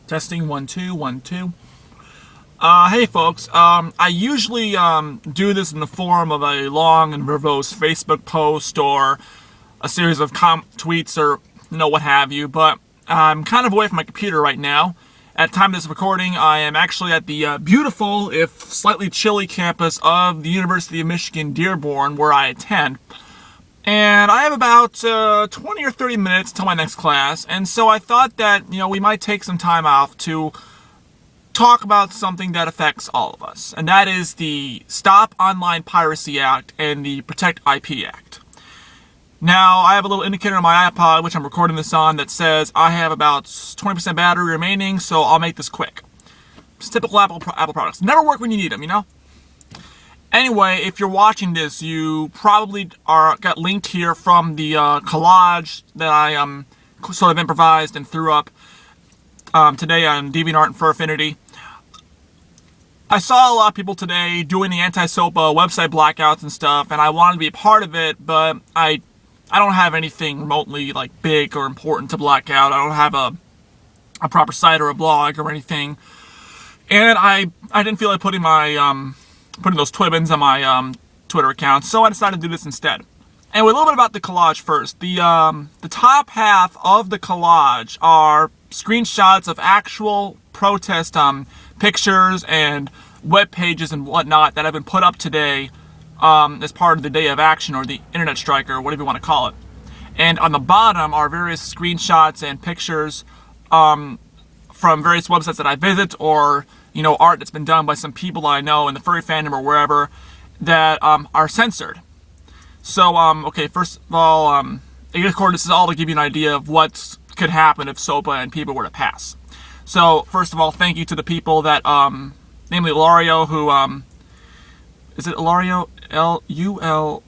Testing 1 2 1 2. Hey folks, I usually do this in the form of a long and verbose Facebook post or a series of tweets or what have you, but I'm kind of away from my computer right now. At the time of this recording, I am actually at the beautiful, if slightly chilly campus of the University of Michigan Dearborn, where I attend. And I have about 20 or 30 minutes till my next class, and so I thought that, we might take some time off to talk about something that affects all of us, and that is the Stop Online Piracy Act and the Protect IP Act. Now, I have a little indicator on my iPod, which I'm recording this on, that says I have about 20% battery remaining, so I'll make this quick. It's typical Apple products. Never work when you need them, Anyway, if you're watching this, you probably got linked here from the collage that I sort of improvised and threw up today on DeviantArt and Fur Affinity. I saw a lot of people today doing the anti-SOPA website blackouts and stuff, and I wanted to be a part of it, but I don't have anything remotely big or important to black out. I don't have a proper site or a blog or anything, and I didn't feel like putting those twibbins on my Twitter account, so I decided to do this instead. Anyway, a little bit about the collage first. The top half of the collage are screenshots of actual protest pictures and web pages and whatnot that have been put up today as part of the day of action, or the internet strike, or whatever you want to call it. And on the bottom are various screenshots and pictures from various websites that I visit, or art that's been done by some people I know in the furry fandom or wherever that are censored. So, okay, first of all, of course, this is all to give you an idea of what could happen if SOPA and PIPA were to pass. So, first of all, thank you to the people that, namely Ilario, who, is it Ilario? L-U-L-A-R-I-O.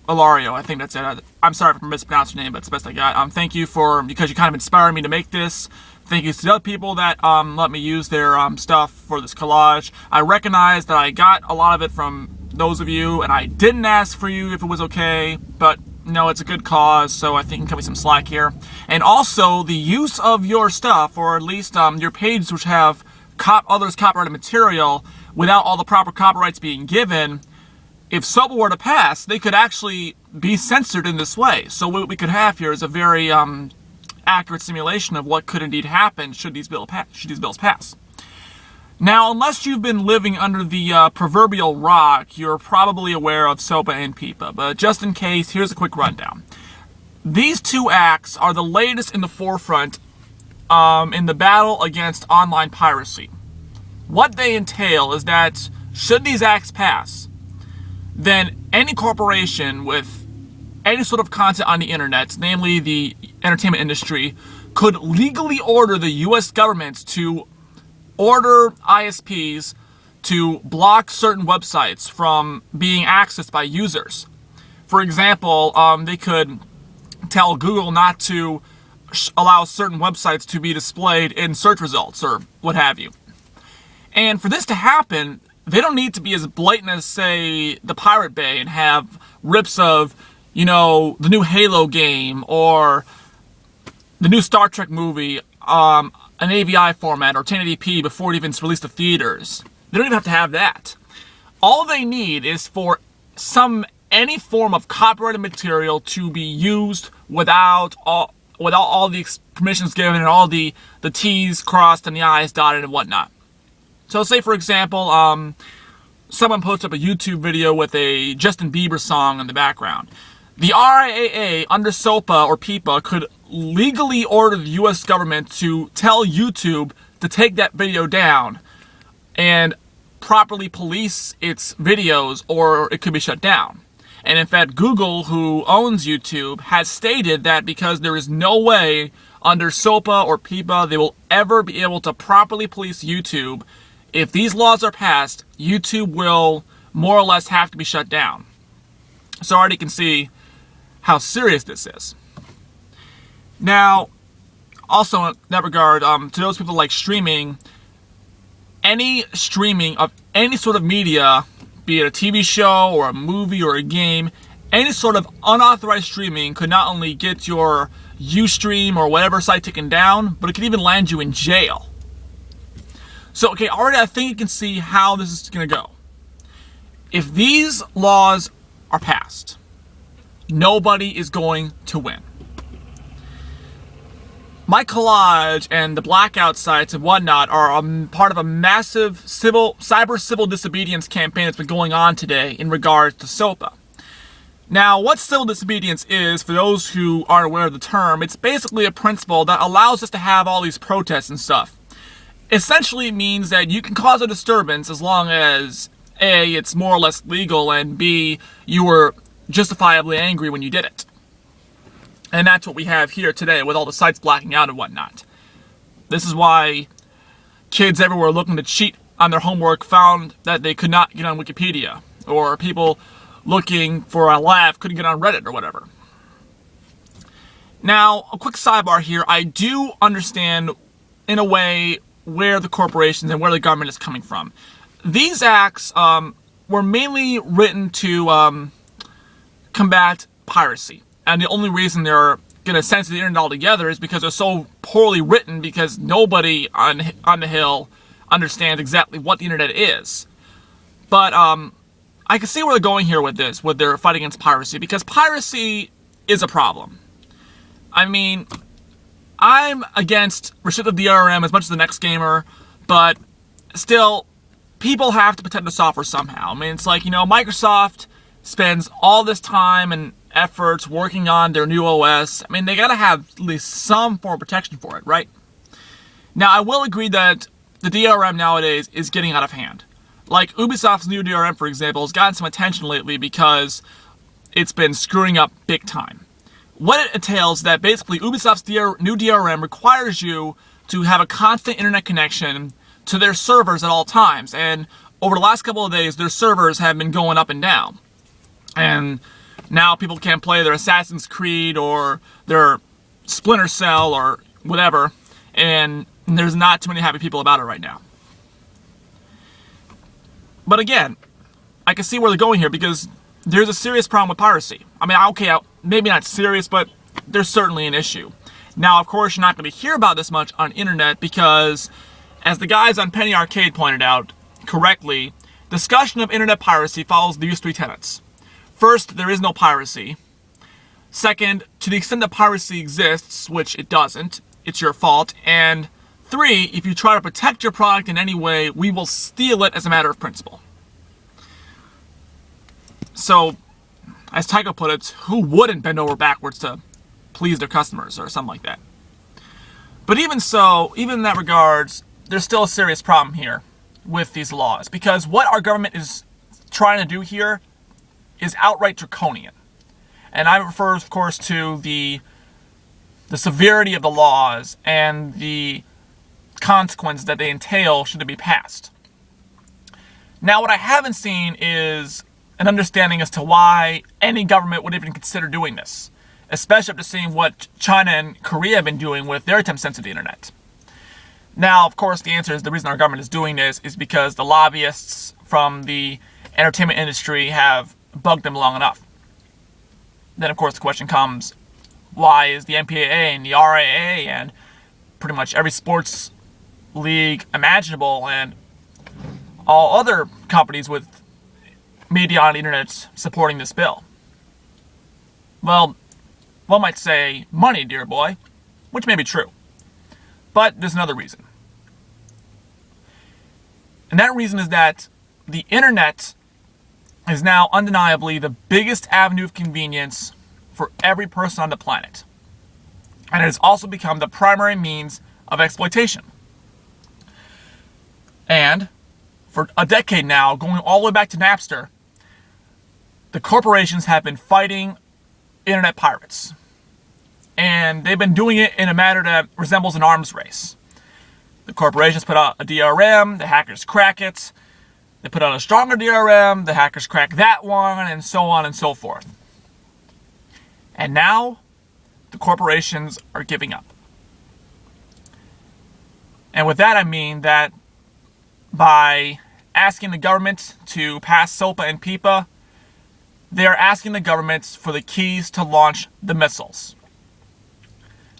Ilario, I think that's it. I'm sorry if I mispronounced your name, but it's the best I got. Thank you because you kind of inspired me to make this. Thank you to the other people that let me use their stuff for this collage. I recognize that I got a lot of it from those of you, and I didn't ask for you if it was okay, but no, it's a good cause, so I think you can cut me some slack here. And also, the use of your stuff, or at least your pages which have others' copyrighted material without all the proper copyrights being given, if SOPA were to pass, they could actually be censored in this way. So what we could have here is a very accurate simulation of what could indeed happen should these bills pass. Now, unless you've been living under the proverbial rock, you're probably aware of SOPA and PIPA, but just in case, here's a quick rundown. These two acts are the latest in the forefront in the battle against online piracy. What they entail is that, should these acts pass, then any corporation with any sort of content on the internet, namely the entertainment industry, could legally order the U.S. government to order ISPs to block certain websites from being accessed by users. For example, they could tell Google not to allow certain websites to be displayed in search results or what have you. And for this to happen, they don't need to be as blatant as, say, the Pirate Bay and have rips of, the new Halo game or the new Star Trek movie, an AVI format or 1080p before it even released to theaters. They don't even have to have that. All they need is for any form of copyrighted material to be used without all the permissions given and all the T's crossed and the I's dotted and whatnot. So say, for example, someone posts up a YouTube video with a Justin Bieber song in the background. The RIAA under SOPA or PIPA could legally order the U.S. government to tell YouTube to take that video down and properly police its videos, or it could be shut down. And in fact, Google, who owns YouTube, has stated that because there is no way under SOPA or PIPA they will ever be able to properly police YouTube, if these laws are passed, YouTube will more or less have to be shut down. So already you can see how serious this is. Now, also in that regard, to those people like streaming, any streaming of any sort of media, be it a TV show or a movie or a game, any sort of unauthorized streaming could not only get your Ustream or whatever site taken down, but it could even land you in jail. So, okay, already I think you can see how this is going to go. If these laws are passed, nobody is going to win. My collage and the Blackout sites and whatnot are part of a massive cyber civil disobedience campaign that's been going on today in regards to SOPA. Now, what civil disobedience is, for those who aren't aware of the term, it's basically a principle that allows us to have all these protests and stuff. Essentially, it means that you can cause a disturbance as long as A, it's more or less legal, and B, you were justifiably angry when you did it. And that's what we have here today with all the sites blacking out and whatnot. This is why kids everywhere looking to cheat on their homework found that they could not get on Wikipedia, or people looking for a laugh couldn't get on Reddit or whatever. Now, a quick sidebar here. I do understand, in a way, where the corporations and where the government is coming from. These acts were mainly written to combat piracy. And the only reason they're going to censor the internet altogether is because they're so poorly written, because nobody on the Hill understands exactly what the internet is. But I can see where they're going here with this, with their fight against piracy, because piracy is a problem. I mean, I'm against restrictive DRM as much as the next gamer, but still, people have to protect the software somehow. I mean, it's like, Microsoft spends all this time and efforts working on their new OS. I mean, they gotta have at least some form of protection for it, right? Now, I will agree that the DRM nowadays is getting out of hand. Like, Ubisoft's new DRM, for example, has gotten some attention lately because it's been screwing up big time. What it entails is that basically Ubisoft's new DRM requires you to have a constant internet connection to their servers at all times. And over the last couple of days, their servers have been going up and down. And now people can't play their Assassin's Creed or their Splinter Cell or whatever. And there's not too many happy people about it right now. But again, I can see where they're going here, because there's a serious problem with piracy. I mean, okay, maybe not serious, but there's certainly an issue. Now, of course, you're not going to hear about this much on internet because, as the guys on Penny Arcade pointed out correctly, discussion of internet piracy follows these three tenets. First, there is no piracy. Second, to the extent that piracy exists, which it doesn't, it's your fault. And 3, if you try to protect your product in any way, we will steal it as a matter of principle. So, as Tycho put it, who wouldn't bend over backwards to please their customers or something like that? But even so, even in that regards, there's still a serious problem here with these laws, because what our government is trying to do here is outright draconian. And I refer, of course, to the severity of the laws and the consequences that they entail should it be passed. Now, what I haven't seen is an understanding as to why any government would even consider doing this, especially after seeing what China and Korea have been doing with their attempts to censor the internet. Now, of course, the answer is the reason our government is doing this is because the lobbyists from the entertainment industry have bugged them long enough. Then, of course, the question comes, why is the MPAA and the RIAA and pretty much every sports league imaginable and all other companies with media on the internet supporting this bill? Well, one might say money, dear boy, which may be true. But there's another reason. And that reason is that the internet is now undeniably the biggest avenue of convenience for every person on the planet. And it has also become the primary means of exploitation. And for a decade now, going all the way back to Napster, the corporations have been fighting internet pirates. And they've been doing it in a manner that resembles an arms race. The corporations put out a DRM, the hackers crack it. They put out a stronger DRM, the hackers crack that one, and so on and so forth. And now, the corporations are giving up. And with that I mean that by asking the government to pass SOPA and PIPA, they are asking the government for the keys to launch the missiles.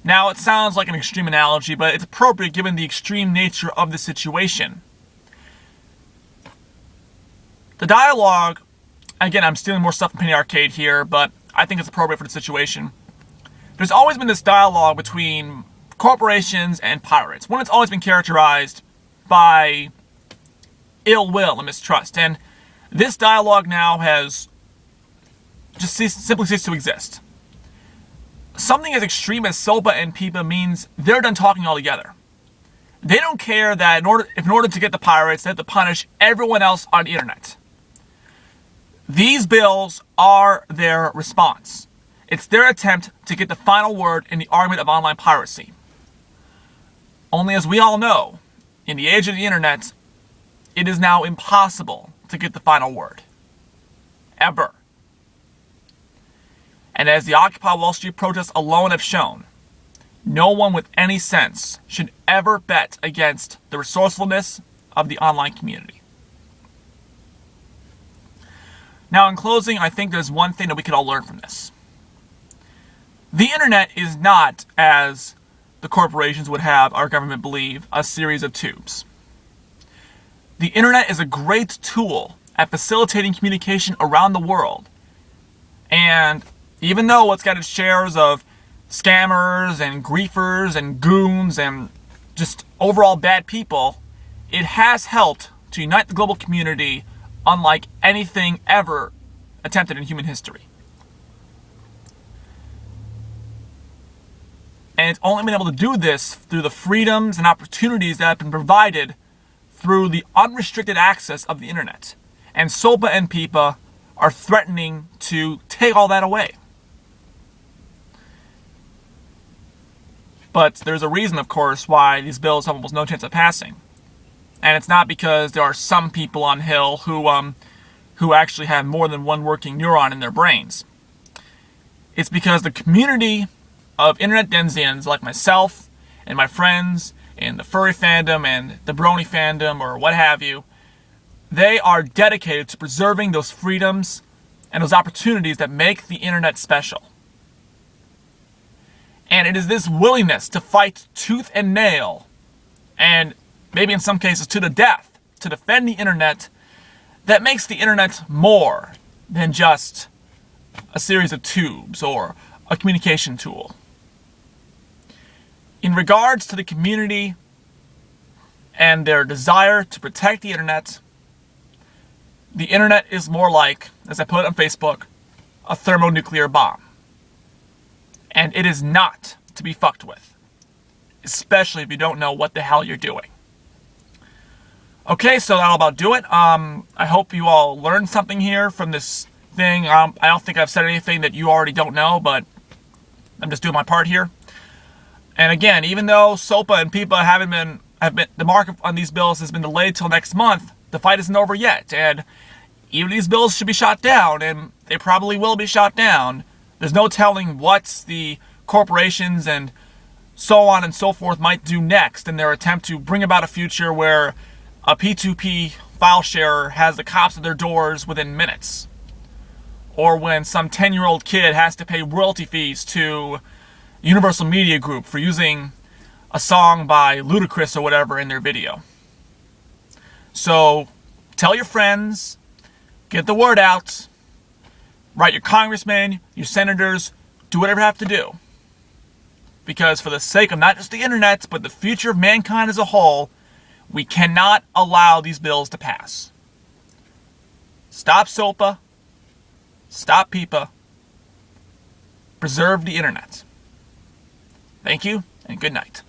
Now, it sounds like an extreme analogy, but it's appropriate given the extreme nature of the situation. The dialogue, again, I'm stealing more stuff from Penny Arcade here, but I think it's appropriate for the situation. There's always been this dialogue between corporations and pirates. One that's always been characterized by ill will and mistrust. And this dialogue now has just simply ceased to exist. Something as extreme as SOPA and PIPA means they're done talking altogether. They don't care that in order to get the pirates, they have to punish everyone else on the internet. These bills are their response. It's their attempt to get the final word in the argument of online piracy. Only, as we all know, in the age of the internet, it is now impossible to get the final word. Ever. And as the Occupy Wall Street protests alone have shown, no one with any sense should ever bet against the resourcefulness of the online community. Now, in closing, I think there's one thing that we could all learn from this. The internet is not, as the corporations would have our government believe, a series of tubes. The internet is a great tool at facilitating communication around the world. And even though it's got its shares of scammers and griefers and goons and just overall bad people, it has helped to unite the global community unlike anything ever attempted in human history. And it's only been able to do this through the freedoms and opportunities that have been provided through the unrestricted access of the internet. And SOPA and PIPA are threatening to take all that away. But there's a reason, of course, why these bills have almost no chance of passing. And it's not because there are some people on Hill who actually have more than one working neuron in their brains. It's because the community of internet denizens like myself and my friends in the furry fandom and the brony fandom or what have you, they are dedicated to preserving those freedoms and those opportunities that make the internet special. And it is this willingness to fight tooth and nail, and maybe in some cases to the death, to defend the internet, that makes the internet more than just a series of tubes or a communication tool. In regards to the community and their desire to protect the internet is more like, as I put it on Facebook, a thermonuclear bomb. And it is not to be fucked with, especially if you don't know what the hell you're doing. Okay, so that'll about do it. I hope you all learned something here from this thing. I don't think I've said anything that you already don't know, but I'm just doing my part here. And again, even though SOPA and PIPA have been the mark on these bills has been delayed till next month, the fight isn't over yet. And even these bills should be shot down, and they probably will be shot down. There's no telling what the corporations and so on and so forth might do next in their attempt to bring about a future where a P2P file sharer has the cops at their doors within minutes. Or when some 10-year-old kid has to pay royalty fees to Universal Media Group for using a song by Ludacris or whatever in their video. So, tell your friends, get the word out, write your congressmen, your senators, do whatever you have to do. Because for the sake of not just the internet, but the future of mankind as a whole, we cannot allow these bills to pass. Stop SOPA. Stop PIPA. Preserve the internet. Thank you, and good night.